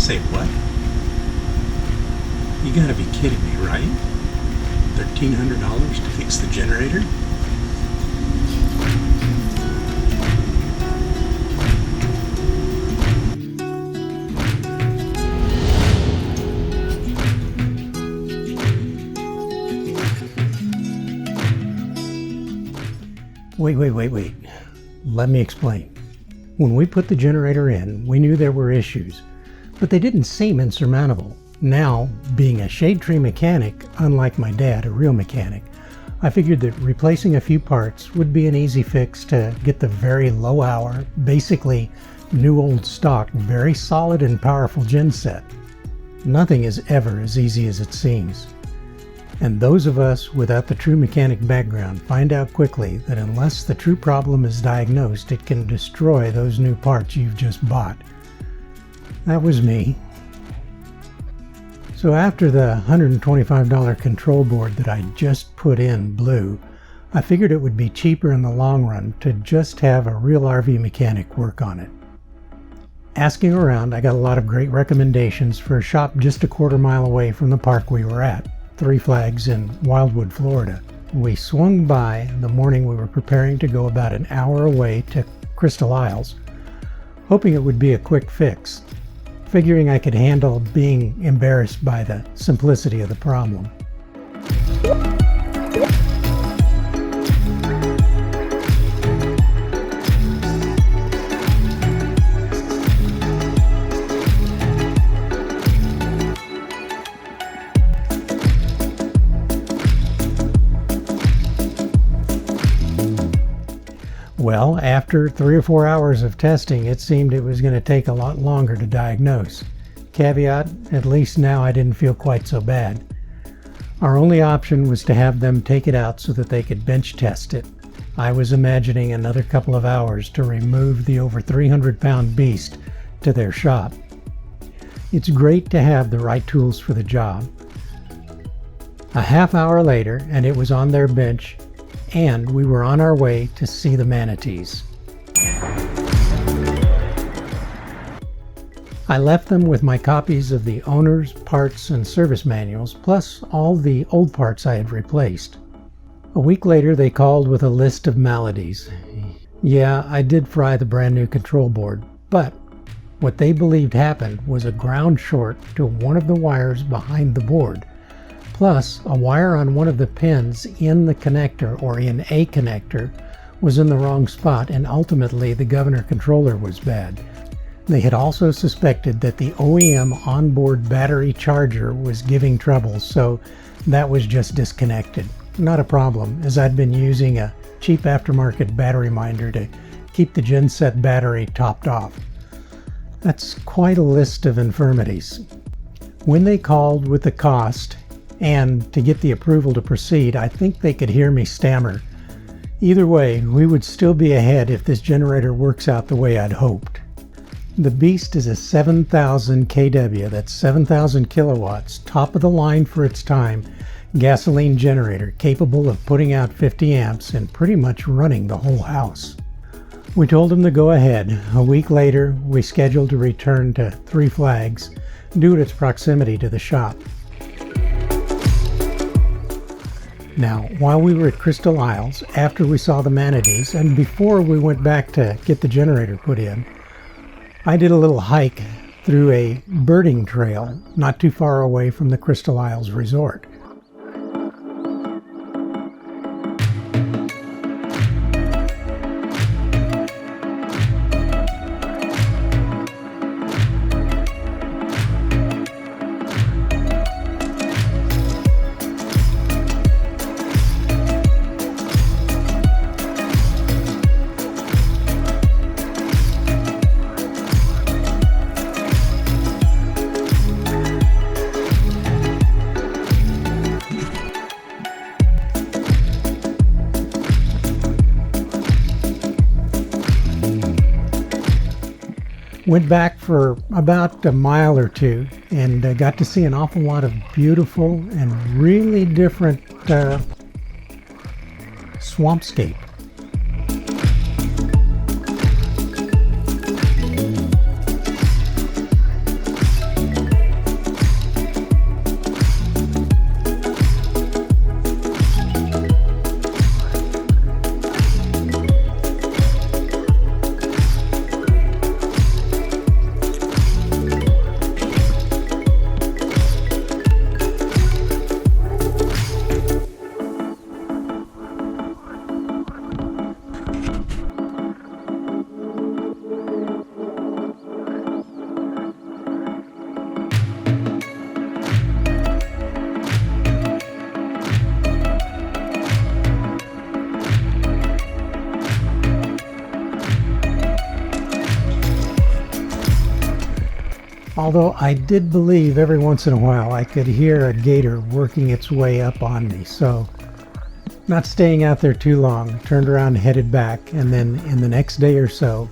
Say what? You gotta be kidding me, right? $1,300 to fix the generator? Wait. Let me explain. When we put the generator in, we knew there were issues, but they didn't seem insurmountable. Now, being a shade tree mechanic, unlike my dad, a real mechanic, I figured that replacing a few parts would be an easy fix to get the very low hour, basically new old stock, very solid and powerful gen set. Nothing is ever as easy as it seems. And those of us without the true mechanic background find out quickly that unless the true problem is diagnosed, it can destroy those new parts you've just bought. That was me. So after the $125 control board that I just put in blew, I figured it would be cheaper in the long run to just have a real RV mechanic work on it. Asking around, I got a lot of great recommendations for a shop just a quarter-mile away from the park we were at, Three Flags in Wildwood, Florida. We swung by the morning we were preparing to go about an hour away to Crystal Isles, hoping it would be a quick fix, figuring I could handle being embarrassed by the simplicity of the problem. Well, after 3 or 4 hours of testing, it seemed it was going to take a lot longer to diagnose. Caveat, at least now I didn't feel quite so bad. Our only option was to have them take it out so that they could bench test it. I was imagining another couple of hours to remove the over 300-pound beast to their shop. It's great to have the right tools for the job. A half hour later, and it was on their bench, and we were on our way to see the manatees. I left them with my copies of the owner's parts and service manuals, plus all the old parts I had replaced. A week later, they called with a list of maladies. Yeah, I did fry the brand new control board, but what they believed happened was a ground short to one of the wires behind the board. Plus, a wire on one of the pins in the connector, or in a connector, was in the wrong spot, and ultimately the governor controller was bad. They had also suspected that the OEM onboard battery charger was giving trouble, so that was just disconnected. Not a problem, as I'd been using a cheap aftermarket battery minder to keep the genset battery topped off. That's quite a list of infirmities. When they called with the cost, and to get the approval to proceed, I think they could hear me stammer. Either way, we would still be ahead if this generator works out the way I'd hoped. The beast is a 7,000 kW, that's 7,000 kilowatts, top of the line for its time, gasoline generator capable of putting out 50 amps and pretty much running the whole house. We told them to go ahead. A week later, we scheduled to return to Three Flags due to its proximity to the shop. Now, while we were at Crystal Isles, after we saw the manatees, and before we went back to get the generator put in, I did a little hike through a birding trail not too far away from the Crystal Isles resort. Went back for about a mile or two and got to see an awful lot of beautiful and really different swampscape. Although I did believe every once in a while I could hear a gator working its way up on me, so not staying out there too long, turned around and headed back, and then in the next day or so,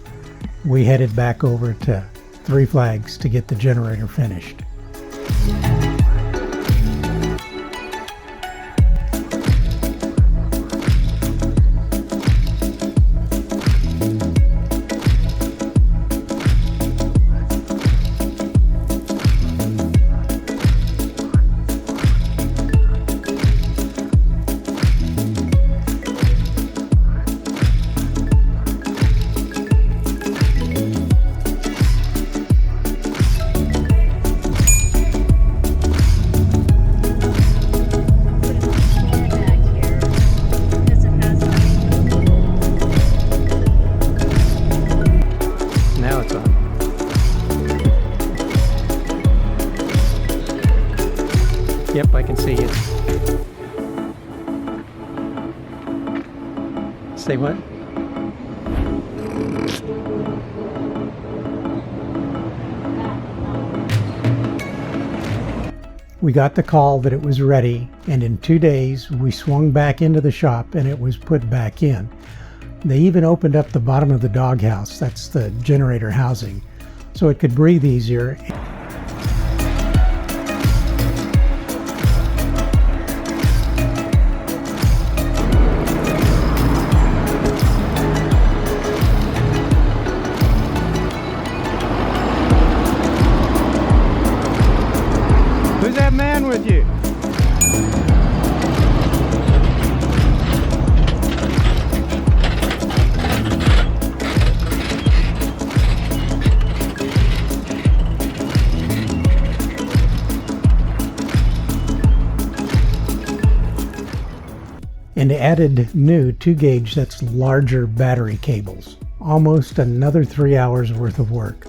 we headed back over to Three Flags to get the generator finished. Yep, I can see it. Say what? We got the call that it was ready, and in 2 days we swung back into the shop and it was put back in. They even opened up the bottom of the doghouse, that's the generator housing, so it could breathe easier. Who's that man with you? And added new 2-gauge, that's larger battery cables. Almost another 3 hours worth of work.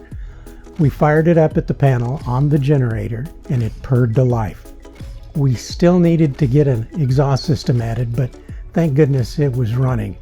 We fired it up at the panel on the generator and it purred to life. We still needed to get an exhaust system added, but thank goodness it was running.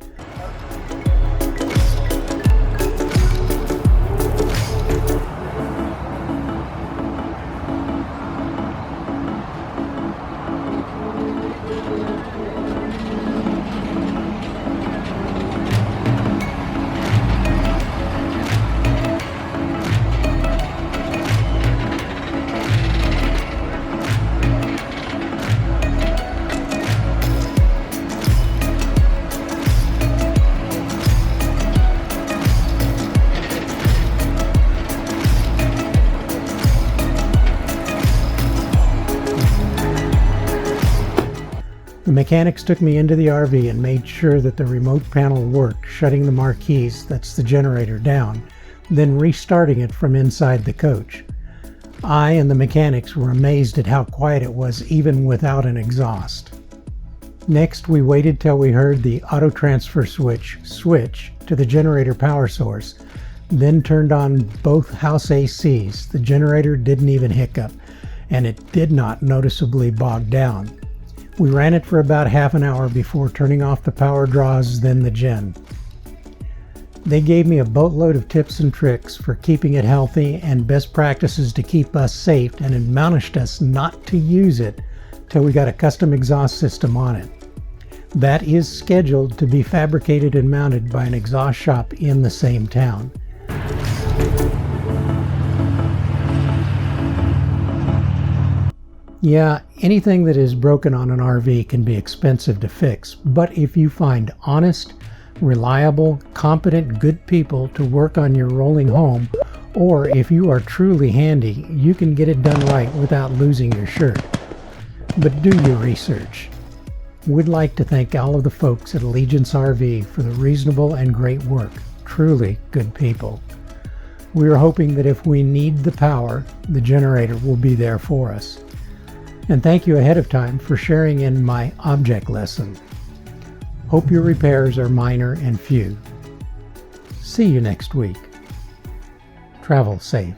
The mechanics took me into the RV and made sure that the remote panel worked, shutting the Marquis, that's the generator, down, then restarting it from inside the coach. I and the mechanics were amazed at how quiet it was even without an exhaust. Next, we waited till we heard the auto transfer switch to the generator power source, then turned on both house ACs. The generator didn't even hiccup, and it did not noticeably bog down. We ran it for about half an hour before turning off the power draws, then the gen. They gave me a boatload of tips and tricks for keeping it healthy and best practices to keep us safe, and admonished us not to use it till we got a custom exhaust system on it. That is scheduled to be fabricated and mounted by an exhaust shop in the same town. Yeah, anything that is broken on an RV can be expensive to fix, but if you find honest, reliable, competent, good people to work on your rolling home, or if you are truly handy, you can get it done right without losing your shirt. But do your research. We'd like to thank all of the folks at Allegiance RV for the reasonable and great work. Truly good people. We are hoping that if we need the power, the generator will be there for us. And thank you ahead of time for sharing in my object lesson. Hope your repairs are minor and few. See you next week. Travel safe.